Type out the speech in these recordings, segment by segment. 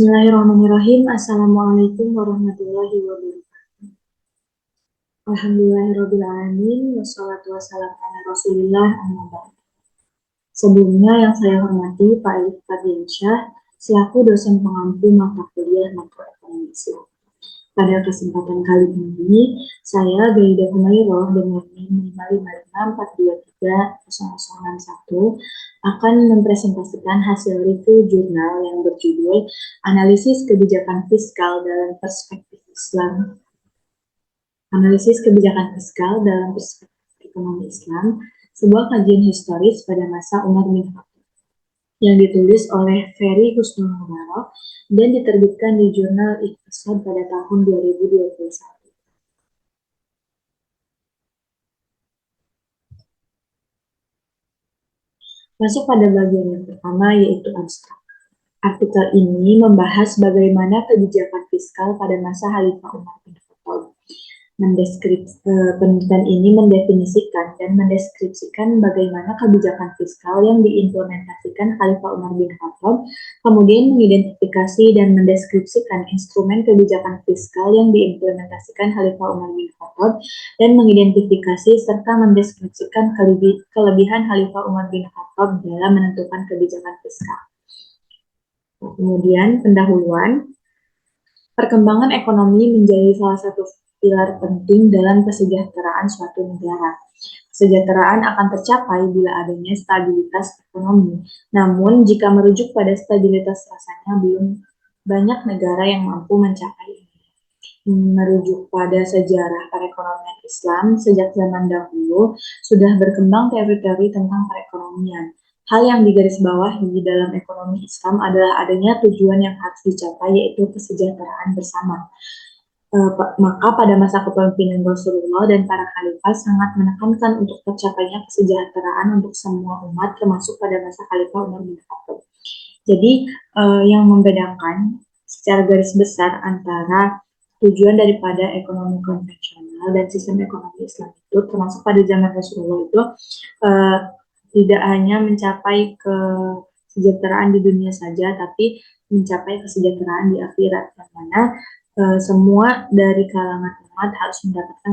Bismillahirrahmanirrahim. Assalamualaikum warahmatullahi wabarakatuh. Alhamdulillahirrabbilalamin. Wassalatu wassalamu ala rasulillah amma ba'd. Sebelumnya yang saya hormati Pak Elif Fadliansyah selaku dosen pengampu mata kuliah makroekonomi Islam. Pada kesempatan kali ini, saya Gaida Humayroh dengan NIM 555423061 akan mempresentasikan hasil review jurnal yang berjudul Analisis Kebijakan Fiskal dalam Perspektif Islam. Analisis Kebijakan Fiskal dalam Perspektif Ekonomi Islam, sebuah kajian historis pada masa Umar bin Khattab, yang ditulis oleh Ferry Husnul Mubarak dan diterbitkan di jurnal Iqtisad pada tahun 2021. Masuk pada bagian yang pertama, yaitu abstrak. Artikel ini membahas bagaimana kebijakan fiskal pada masa Khalifah Umar bin Khattab. Penelitian ini mendefinisikan dan mendeskripsikan bagaimana kebijakan fiskal yang diimplementasikan Khalifah Umar bin Khattab, kemudian mengidentifikasi dan mendeskripsikan instrumen kebijakan fiskal yang diimplementasikan Khalifah Umar bin Khattab, dan mengidentifikasi serta mendeskripsikan kelebihan Khalifah Umar bin Khattab dalam menentukan kebijakan fiskal. Kemudian pendahuluan, perkembangan ekonomi menjadi salah satu pilar penting dalam kesejahteraan suatu negara. Kesejahteraan akan tercapai bila adanya stabilitas ekonomi. Namun, jika merujuk pada stabilitas rasanya, belum banyak negara yang mampu mencapai ini. Merujuk pada sejarah perekonomian Islam, sejak zaman dahulu sudah berkembang teori-teori tentang perekonomian. Hal yang digarisbawahi di dalam ekonomi Islam adalah adanya tujuan yang harus dicapai, yaitu kesejahteraan bersama. Maka pada masa kepemimpinan Rasulullah dan para khalifah sangat menekankan untuk tercapainya kesejahteraan untuk semua umat, termasuk pada masa Khalifah Umar bin Khattab. Jadi yang membedakan secara garis besar antara tujuan daripada ekonomi konvensional dan sistem ekonomi Islam itu, termasuk pada zaman Rasulullah itu, tidak hanya mencapai kesejahteraan di dunia saja, tapi mencapai kesejahteraan di akhirat, yang mana semua dari kalangan umat harus mendapatkan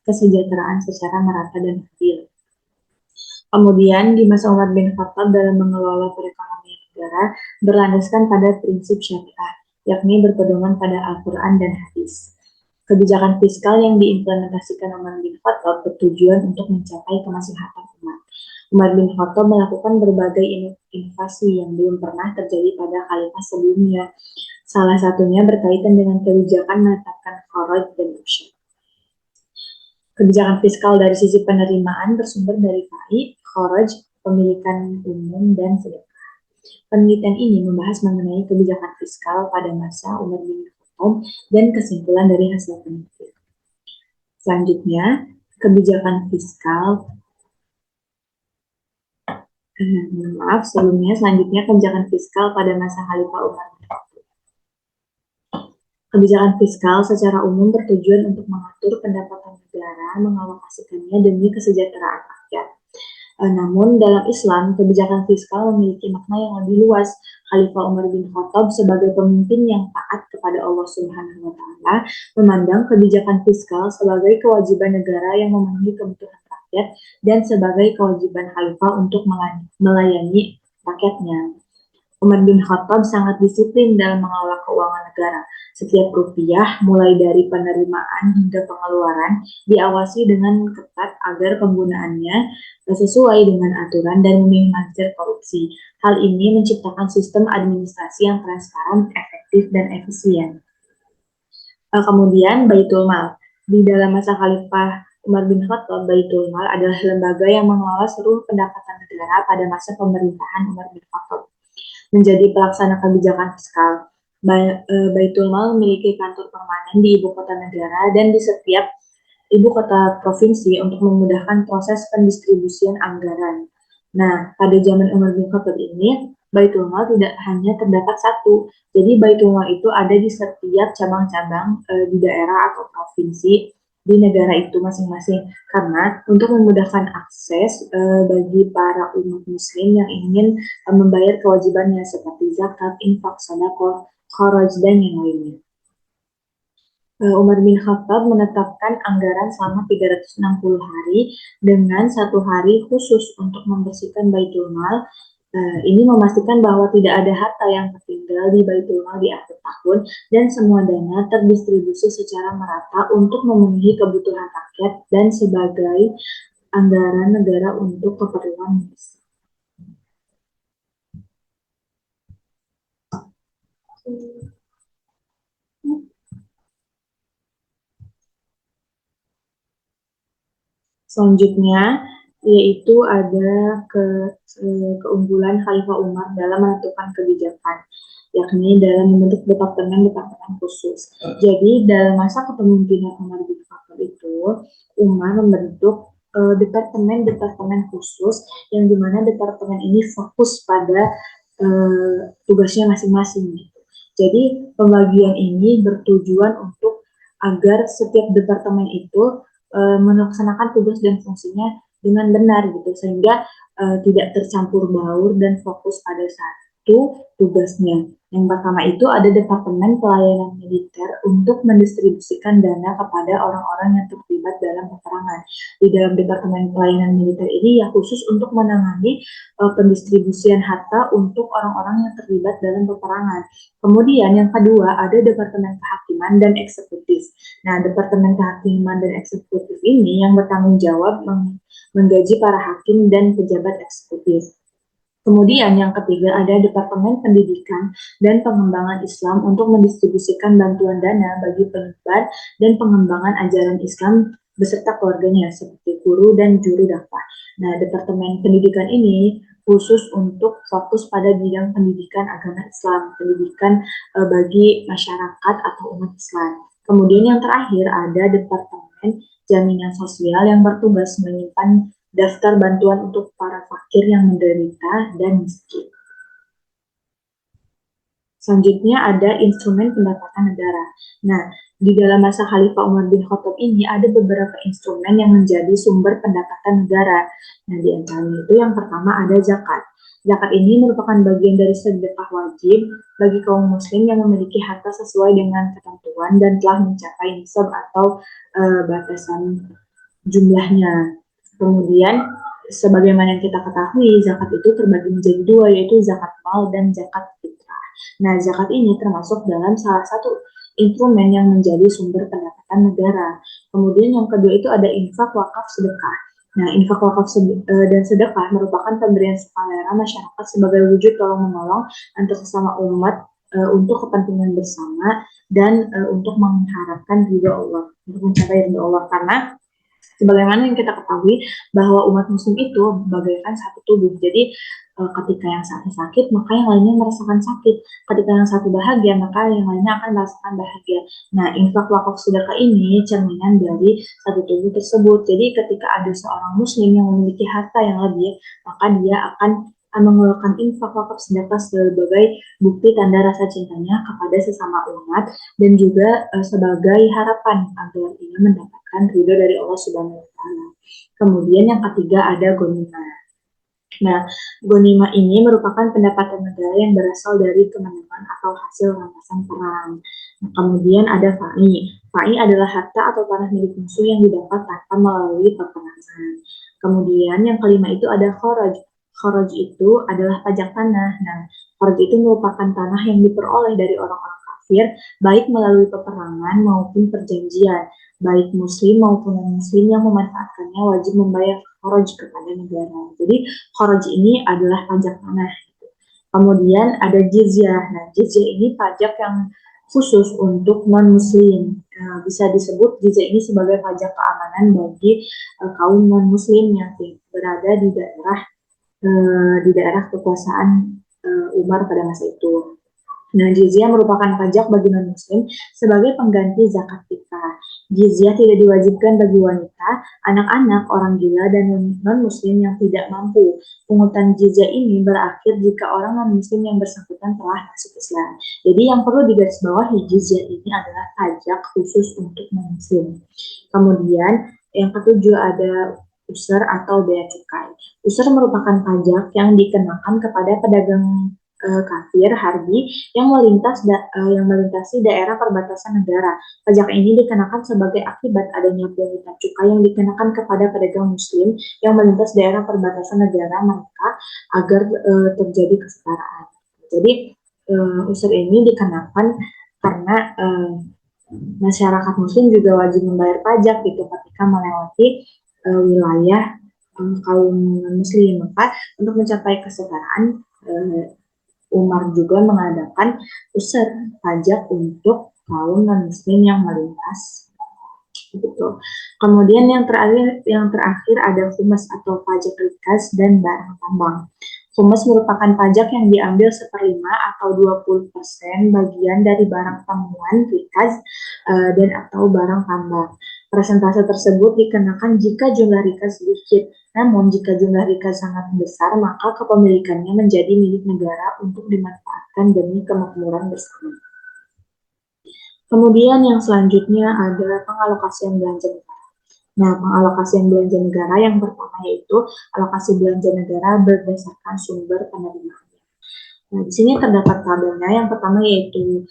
kesejahteraan secara merata dan adil. Kemudian di masa Umar bin Khattab dalam mengelola perekonomian negara berlandaskan pada prinsip syariah, yakni berpedoman pada Al-Quran dan hadis. Kebijakan fiskal yang diimplementasikan Umar bin Khattab bertujuan untuk mencapai kemaslahatan umat. Umar bin Khattab melakukan berbagai inovasi yang belum pernah terjadi pada khalifah sebelumnya. Salah satunya berkaitan dengan kebijakan menetapkan kharaj dan usyar. Kebijakan fiskal dari sisi penerimaan bersumber dari faiz, kharaj, pemilikan umum, dan sedekah. Penelitian ini membahas mengenai kebijakan fiskal pada masa Umar bin Khattab dan kesimpulan dari hasil penelitian. Selanjutnya, kebijakan fiskal selanjutnya kebijakan fiskal pada masa Khalifah Umar bin Khattab. Kebijakan fiskal secara umum bertujuan untuk mengatur pendapatan negara, mengalokasikannya demi kesejahteraan rakyat. Namun dalam Islam, kebijakan fiskal memiliki makna yang lebih luas. Khalifah Umar bin Khattab sebagai pemimpin yang taat kepada Allah Subhanahu wa Ta'ala memandang kebijakan fiskal sebagai kewajiban negara yang memenuhi kebutuhan rakyat dan sebagai kewajiban khalifah untuk melayani rakyatnya. Umar bin Khattab sangat disiplin dalam mengelola keuangan negara. Setiap rupiah, mulai dari penerimaan hingga pengeluaran, diawasi dengan ketat agar penggunaannya sesuai dengan aturan dan meminimalisir korupsi. Hal ini menciptakan sistem administrasi yang transparan, efektif, dan efisien. Kemudian Baitul Mal. Di dalam masa Khalifah Umar bin Khattab, Baitul Mal adalah lembaga yang mengelola seluruh pendapatan negara pada masa pemerintahan Umar bin Khattab. Menjadi pelaksana kebijakan fiskal, Baitul Mal memiliki kantor permanen di ibu kota negara dan di setiap ibu kota provinsi untuk memudahkan proses pendistribusian anggaran. Nah, pada zaman Umar bin Khattab ini, Baitul Mal tidak hanya terdapat satu. Jadi Baitul Mal itu ada di setiap cabang-cabang di daerah atau provinsi di negara itu masing-masing, karena untuk memudahkan akses bagi para umat muslim yang ingin membayar kewajibannya seperti zakat, infak, sedekah, kharaj, dan yang lainnya. Umar bin Khattab menetapkan anggaran selama 360 hari dengan 1 hari khusus untuk membersihkan Baitul Mal. Ini memastikan bahwa tidak ada harta yang tertinggal di Baitul Mal di akhir tahun dan semua dana terdistribusi secara merata untuk memenuhi kebutuhan rakyat dan sebagai anggaran negara untuk keperluan medis. Selanjutnya, yaitu ada keunggulan Khalifah Umar dalam menentukan kebijakan, yakni dalam membentuk departemen-departemen khusus. Jadi, dalam masa kepemimpinan Umar bin Khattab itu, Umar membentuk departemen-departemen khusus yang dimana departemen ini fokus pada tugasnya masing-masing. Jadi, pembagian ini bertujuan untuk agar setiap departemen itu melaksanakan tugas dan fungsinya dengan benar gitu sehingga tidak tercampur baur dan fokus pada satu tugasnya. Yang pertama itu ada Departemen Pelayanan Militer untuk mendistribusikan dana kepada orang-orang yang terlibat dalam peperangan. Di dalam Departemen Pelayanan Militer ini ya khusus untuk menangani pendistribusian harta untuk orang-orang yang terlibat dalam peperangan. Kemudian yang kedua ada Departemen Kehakiman dan Eksekutif. Nah, Departemen Kehakiman dan Eksekutif ini yang bertanggung jawab menggaji para hakim dan pejabat eksekutif. Kemudian yang ketiga ada Departemen Pendidikan dan Pengembangan Islam untuk mendistribusikan bantuan dana bagi penyebar dan pengembangan ajaran Islam beserta keluarganya seperti guru dan juru dakwah. Nah, Departemen Pendidikan ini khusus untuk fokus pada bidang pendidikan agama Islam, pendidikan bagi masyarakat atau umat Islam. Kemudian yang terakhir ada Departemen Jaminan Sosial yang bertugas menyimpan daftar bantuan untuk para fakir yang menderita dan miskin. Selanjutnya ada instrumen pendapatan negara. Nah, di dalam masa Khalifah Umar bin Khattab ini ada beberapa instrumen yang menjadi sumber pendapatan negara. Nah, di antaranya itu yang pertama ada zakat. Zakat ini merupakan bagian dari sedekah wajib bagi kaum muslim yang memiliki harta sesuai dengan ketentuan dan telah mencapai nisab atau batasan jumlahnya. Kemudian, sebagaimana yang kita ketahui, zakat itu terbagi menjadi dua, yaitu zakat mal dan zakat fitrah. Nah, zakat ini termasuk dalam salah satu instrumen yang menjadi sumber pendapatan negara. Kemudian yang kedua itu ada infak, wakaf, sedekah. Nah, infak, wakaf, dan sedekah merupakan pemberian sukarela masyarakat sebagai wujud tolong-menolong antar sesama umat untuk kepentingan bersama dan untuk mengharapkan ridho Allah, untuk mencapai ridho Allah, karena sebagaimana yang kita ketahui bahwa umat muslim itu bagaikan satu tubuh. Jadi ketika yang satu sakit, maka yang lainnya merasakan sakit. Ketika yang satu bahagia, maka yang lainnya akan merasakan bahagia. Nah, infak, wakaf, sedekah ini cerminan dari satu tubuh tersebut. Jadi ketika ada seorang muslim yang memiliki harta yang lebih, maka dia akan mengeluarkan infak, wakaf, sedekah sebagai bukti tanda rasa cintanya kepada sesama umat dan juga sebagai harapan agar ia mendapatkan ridho dari Allah Subhanahu wa taala. Kemudian yang ketiga ada ghanimah. Nah, ghanimah ini merupakan pendapatan negara yang berasal dari kemenangan atau hasil rampasan perang. Nah, kemudian ada fa'i. Fa'i adalah harta atau tanah milik musuh yang didapat tanpa melalui peperangan. Kemudian yang kelima itu ada kharaj. Kharaj itu adalah pajak tanah. Nah, kharaj itu merupakan tanah yang diperoleh dari orang-orang kafir, baik melalui peperangan maupun perjanjian. Baik muslim maupun non-muslim yang memanfaatkannya wajib membayar kharaj kepada negara. Jadi, kharaj ini adalah pajak tanah. Kemudian ada jizyah. Nah, jizyah ini pajak yang khusus untuk non-muslim. Bisa disebut jizyah ini sebagai pajak keamanan bagi kaum non-muslim yang berada di daerah kekuasaan Umar pada masa itu. Nah, jizyah merupakan pajak bagi non-muslim sebagai pengganti zakat fitrah. Jizyah tidak diwajibkan bagi wanita, anak-anak, orang gila, dan non-muslim yang tidak mampu. Pungutan jizyah ini berakhir jika orang non-muslim yang bersangkutan telah masuk Islam. Jadi yang perlu digarisbawahi, jizyah ini adalah pajak khusus untuk non-muslim. Kemudian yang ketujuh ada usur atau bea cukai. Usur merupakan pajak yang dikenakan kepada pedagang kafir harbi yang melintasi daerah perbatasan negara. Pajak ini dikenakan sebagai akibat adanya pungutan cukai yang dikenakan kepada pedagang muslim yang melintas daerah perbatasan negara mereka agar terjadi kesetaraan. Jadi unsur ini dikenakan karena masyarakat muslim juga wajib membayar pajak gitu ketika melewati wilayah kaum muslim. Maka untuk mencapai kesetaraan Umar juga mengadakan user pajak untuk kaum non-muslim yang melintas. Gitu. Kemudian yang terakhir ada FUMAS atau pajak rikas dan barang tambang. FUMAS merupakan pajak yang diambil 1/5 atau 20% bagian dari barang temuan rikas dan atau barang tambang. Persentase tersebut dikenakan jika jumlah rikas sedikit. Namun, jika jumlah rikas sangat besar, maka kepemilikannya menjadi milik negara untuk dimanfaatkan demi kemakmuran bersama. Kemudian yang selanjutnya ada pengalokasian belanja negara. Nah, pengalokasian belanja negara yang pertama yaitu alokasi belanja negara berdasarkan sumber penerimaannya. Nah, di sini terdapat tabelnya. Yang pertama yaitu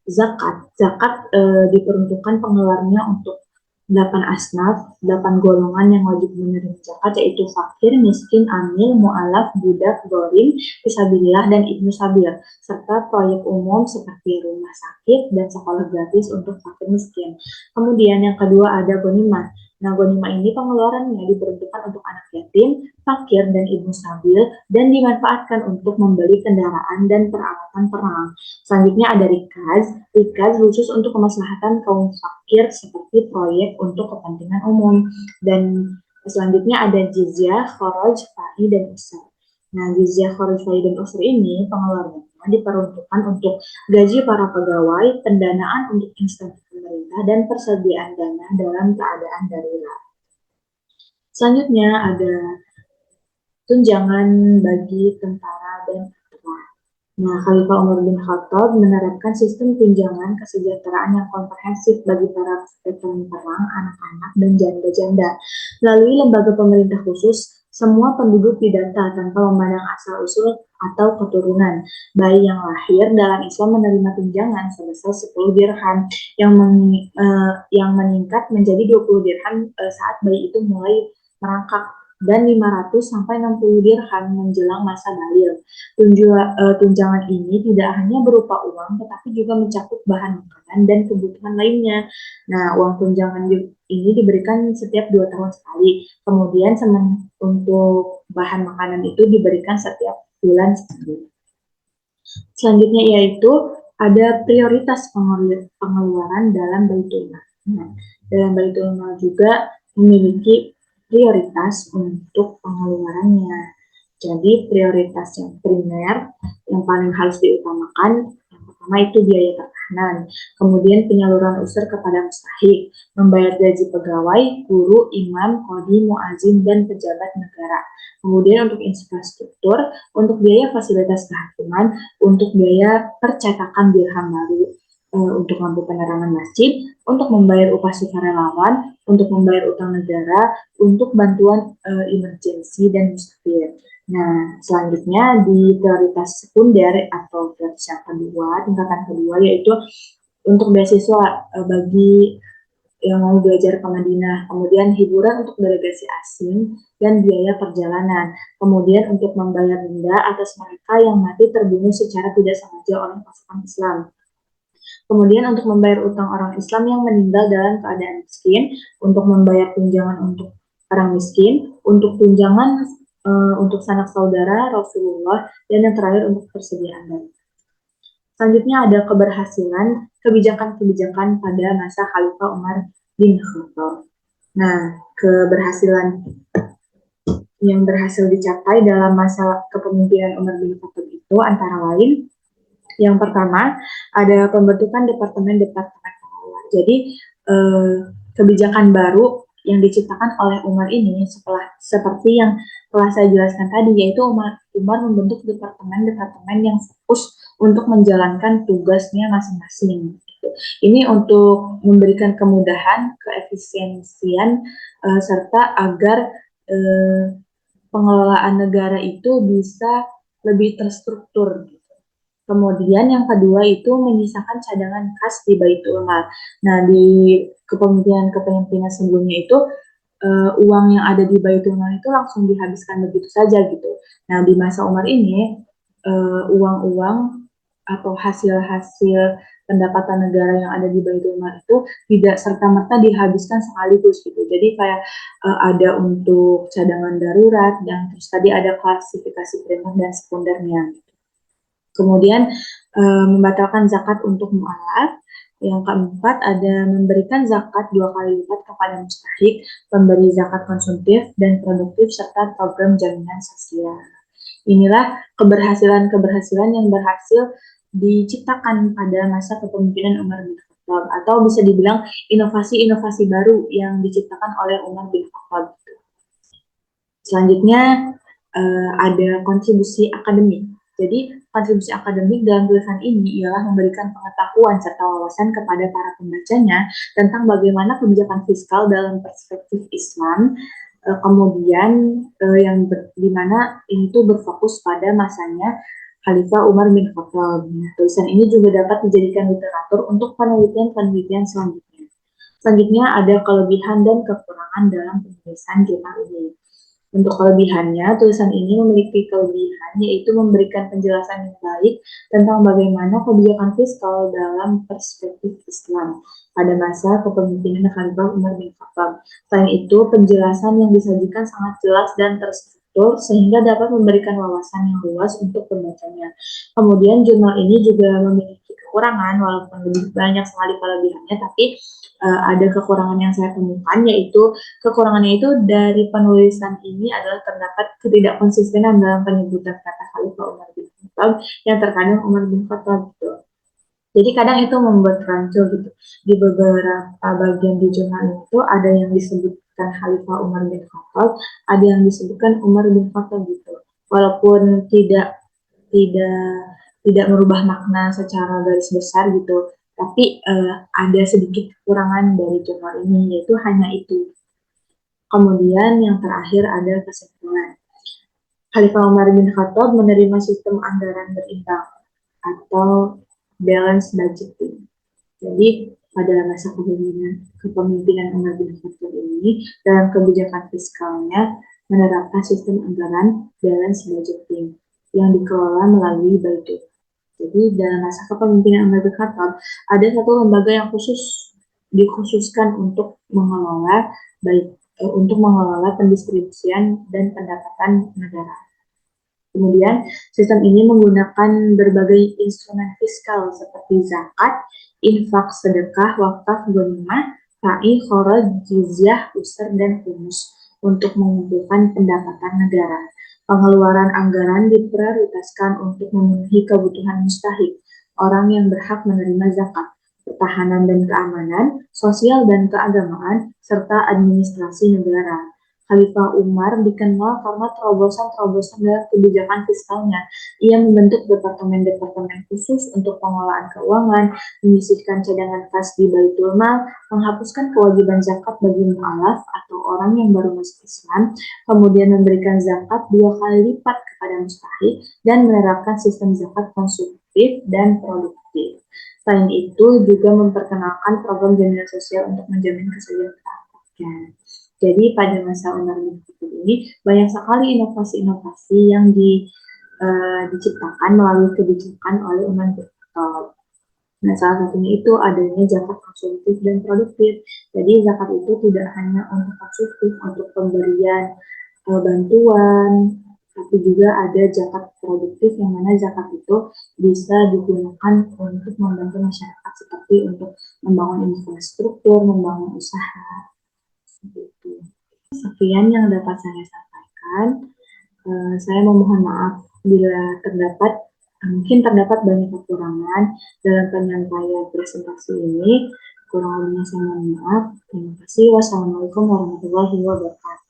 zakat. Zakat diperuntukkan pengeluarannya untuk 8 asnaf, 8 golongan yang wajib menerima zakat, yaitu fakir, miskin, amil, mu'alaf, budak, gorim, fisabilillah, dan ibnu sabil, serta proyek umum seperti rumah sakit dan sekolah gratis untuk fakir miskin. Kemudian yang kedua ada gonimah. Nah, gonimah ini pengeluarannya diperuntukkan untuk anak yatim, fakir, dan ibnu sabil, dan dimanfaatkan untuk membeli kendaraan dan peralatan perang. Selanjutnya ada rikaz. Rikaz khusus untuk kemaslahatan kaum fakir seperti proyek untuk kepentingan umum. Dan selanjutnya ada jizyah, kharaj, fai, dan usur. Nah, jizyah, kharaj, fai, dan usur ini pengeluarannya diperuntukkan untuk gaji para pegawai, pendanaan untuk instansi pemerintah, dan persediaan dana dalam keadaan darurat. Selanjutnya ada tunjangan bagi tentara dan tentara. Nah, Khalifah Umar bin Khattab menerapkan sistem tunjangan kesejahteraan yang komprehensif bagi para veteran perang, anak-anak, dan janda-janda. Melalui lembaga pemerintah khusus, semua penduduk didata tanpa memandang asal-usul atau keturunan. Bayi yang lahir dalam Islam menerima tunjangan sebesar 10 dirham yang meningkat menjadi 20 dirham saat bayi itu mulai merangkak dan 500 sampai 60 dirham menjelang masa balil. Tunjangan ini tidak hanya berupa uang, tetapi juga mencakup bahan makanan dan kebutuhan lainnya. Nah, uang tunjangan ini diberikan setiap 2 tahun sekali. Kemudian untuk bahan makanan itu diberikan setiap bulan sekali. Selanjutnya yaitu ada prioritas pengeluaran dalam Baitul Mal. Nah, dalam Baitul Mal juga memiliki prioritas untuk pengeluarannya. Jadi prioritas yang primer yang paling harus diutamakan yang pertama itu biaya pertahanan, kemudian penyaluran usur kepada mustahik, membayar gaji pegawai, guru, imam, qadhi, muazin, dan pejabat negara. Kemudian untuk infrastruktur, untuk biaya fasilitas kehakiman, untuk biaya percetakan dirham baru, untuk lampu penerangan masjid, untuk membayar upah sukarelawan, untuk membayar utang negara, untuk bantuan emergensi dan musafir. Nah, selanjutnya di prioritas sekunder atau prioritas yang kedua, tingkatan kedua yaitu untuk beasiswa bagi yang mau belajar ke Madinah, kemudian hiburan untuk delegasi asing dan biaya perjalanan, kemudian untuk membayar denda atas mereka yang mati terbunuh secara tidak sengaja oleh pasukan Islam. Kemudian untuk membayar utang orang Islam yang meninggal dalam keadaan miskin, untuk membayar tunjangan untuk orang miskin, untuk tunjangan untuk sanak saudara Rasulullah, dan yang terakhir untuk persediaan dana. Selanjutnya ada keberhasilan kebijakan-kebijakan pada masa Khalifah Umar bin Khattab. Nah, keberhasilan yang berhasil dicapai dalam masa kepemimpinan Umar bin Khattab itu antara lain yang pertama ada pembentukan departemen-departemen pengelola. Jadi kebijakan baru yang diciptakan oleh Umar ini seperti yang telah saya jelaskan tadi, yaitu Umar membentuk departemen-departemen yang fokus untuk menjalankan tugasnya masing-masing. Ini untuk memberikan kemudahan, keefisiensian, serta agar pengelolaan negara itu bisa lebih terstruktur. Kemudian yang kedua itu menyisakan cadangan kas di Baitul Mal. Nah, di kepemimpinan sebelumnya itu uang yang ada di Baitul Mal itu langsung dihabiskan begitu saja gitu. Nah, di masa Umar ini uang-uang atau hasil-hasil pendapatan negara yang ada di Baitul Mal itu tidak serta-merta dihabiskan sekaligus gitu. Jadi kayak ada untuk cadangan darurat dan terus tadi ada klasifikasi primer dan sekundernya. Kemudian membatalkan zakat untuk mualaf. Yang keempat ada memberikan zakat 2 kali lipat kepada mustahik, pemberi zakat konsumtif dan produktif serta program jaminan sosial. Inilah keberhasilan-keberhasilan yang berhasil diciptakan pada masa kepemimpinan Umar bin Khattab atau bisa dibilang inovasi-inovasi baru yang diciptakan oleh Umar bin Khattab. Selanjutnya ada kontribusi akademik. Jadi kontribusi akademik dalam tulisan ini ialah memberikan pengetahuan serta wawasan kepada para pembacanya tentang bagaimana kebijakan fiskal dalam perspektif Islam. Kemudian yang di mana ini tuh berfokus pada masanya Khalifah Umar bin Khattab. Tulisan ini juga dapat dijadikan literatur untuk penelitian-penelitian selanjutnya. Selanjutnya ada kelebihan dan kekurangan dalam penulisan jurnal ini. Untuk kelebihannya, tulisan ini memiliki kelebihan yaitu memberikan penjelasan yang baik tentang bagaimana kebijakan fiskal dalam perspektif Islam pada masa kepemimpinan Khalifah Umar bin Khattab. Selain itu, penjelasan yang disajikan sangat jelas dan terstruktur sehingga dapat memberikan wawasan yang luas untuk pembacanya. Kemudian jurnal ini juga memiliki kekurangan walaupun lebih banyak sekali kelebihannya, tapi ada kekurangan yang saya temukan yaitu kekurangannya itu dari penulisan ini adalah terdapat ketidakkonsistenan dalam penyebutan kata Khalifah Umar bin Khattab yang terkadang Umar bin Khattab gitu. Jadi kadang itu membuat rancu gitu. Di beberapa bagian di jurnal itu ada yang disebutkan Khalifah Umar bin Khattab, ada yang disebutkan Umar bin Khattab gitu. Walaupun tidak tidak merubah makna secara garis besar gitu, tapi ada sedikit kekurangan dari jurnal ini yaitu hanya itu. Kemudian yang terakhir ada kesimpulan. Khalifah Umar bin Khattab menerima sistem anggaran berimbang atau balance budgeting. Jadi pada masa kepemimpinan Umar bin Khattab ini dalam kebijakan fiskalnya menerapkan sistem anggaran balance budgeting yang dikelola melalui Baitul. Jadi dalam masa kepemimpinan Umar bin Khattab ada satu lembaga yang dikhususkan untuk mengelola pendistribusian dan pendapatan negara. Kemudian, sistem ini menggunakan berbagai instrumen fiskal seperti zakat, infak, sedekah, wakaf, ghanimah, sa'i, kharaj, jizyah, usr, dan humus untuk mengumpulkan pendapatan negara. Pengeluaran anggaran diprioritaskan untuk memenuhi kebutuhan mustahik, orang yang berhak menerima zakat, pertahanan dan keamanan, sosial dan keagamaan, serta administrasi negara. Khalifah Umar dikenal karena terobosan-terobosan dalam kebijakan fiskalnya. Ia membentuk departemen-departemen khusus untuk pengelolaan keuangan, menyisihkan cadangan kas di Baitul Mal, menghapuskan kewajiban zakat bagi mu'alaf atau orang yang baru masuk Islam, kemudian memberikan zakat 2 kali lipat kepada mustahik, dan menerapkan sistem zakat konsumtif dan produktif. Selain itu, juga memperkenalkan program jaminan sosial untuk menjamin kesejahteraan rakyat. Jadi pada masa Umar bin Khattab ini banyak sekali inovasi-inovasi yang diciptakan melalui kebijakan oleh Umar bin Khattab. Nah, salah satunya itu adanya zakat konsumtif dan produktif. Jadi zakat itu tidak hanya untuk konsumtif, untuk pemberian bantuan, tapi juga ada zakat produktif yang mana zakat itu bisa digunakan untuk membantu masyarakat seperti untuk membangun infrastruktur, membangun usaha. Gitu. Sekian yang dapat saya sampaikan. Saya memohon maaf bila mungkin terdapat banyak kekurangan dalam penyampaian presentasi ini. Kurang lebihnya saya mohon maaf. Terima kasih. Wassalamualaikum warahmatullahi wabarakatuh.